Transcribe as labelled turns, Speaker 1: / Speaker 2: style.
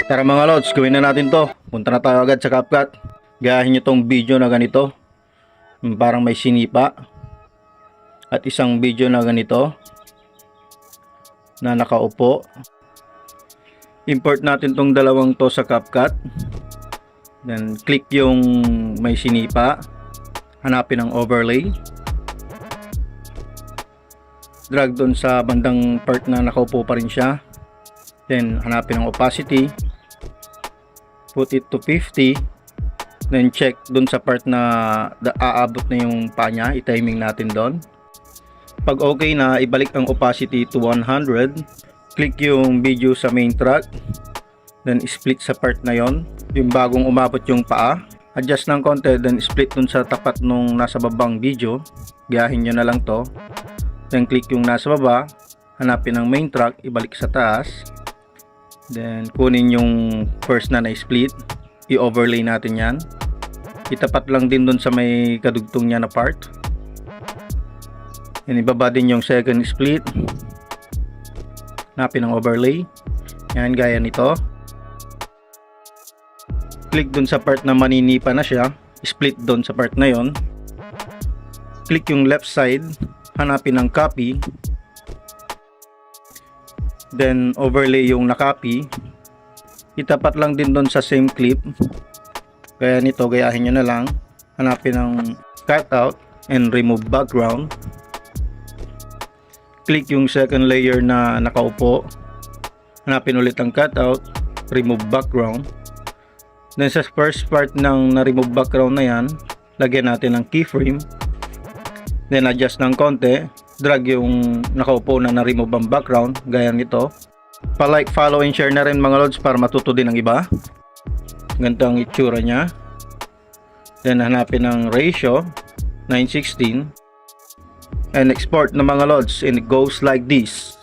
Speaker 1: Tara mga lods, gawin na natin to. Punta na tayo agad sa CapCut. Gayahin nyo tong video na ganito, parang may sinipa, at isang video na ganito na nakaupo. Import natin tong dalawang to sa CapCut. Then click yung may sinipa, hanapin ang overlay, drag dun sa bandang part na nakaupo pa rin siya. Then hanapin ang opacity, put it to 50. Then check dun sa part na aabot na yung paa niya, i-timing natin doon. Pag okay na, ibalik ang opacity to 100. Click yung video sa main track, then split sa part na yon, yung bagong umabot yung paa. Adjust ng konti, then split dun sa tapat nung nasa babang video. Gayahin nyo na lang to. Then click yung nasa baba, hanapin ang main track, ibalik sa taas. Then kunin yung first na na-split, i-overlay natin yan. Itapat lang din dun sa may kadugtong niya na part. Then ibaba din yung second split, hanapin ang overlay. Yan, gaya nito. Click dun sa part na maninipa na siya, split dun sa part na yon. Click yung left side, hanapin ang copy, then overlay yung na-copy. Itapat lang din dun sa same clip, gaya nito. Gayahin nyo na lang, hanapin ang cutout and remove background. Click yung second layer na nakaupo, hanapin ulit ang cutout, remove background. Then sa first part ng na-remove background na yan, lagyan natin ng keyframe. Then adjust ng konti, drag yung nakaupo na na-remove ang background, gaya nito. Pa-like, follow, and share na rin mga lods para matuto din ng iba. Ganito ang itsura niya. Then hanapin ang ratio, 9:16. And export na mga lods, and it goes like this.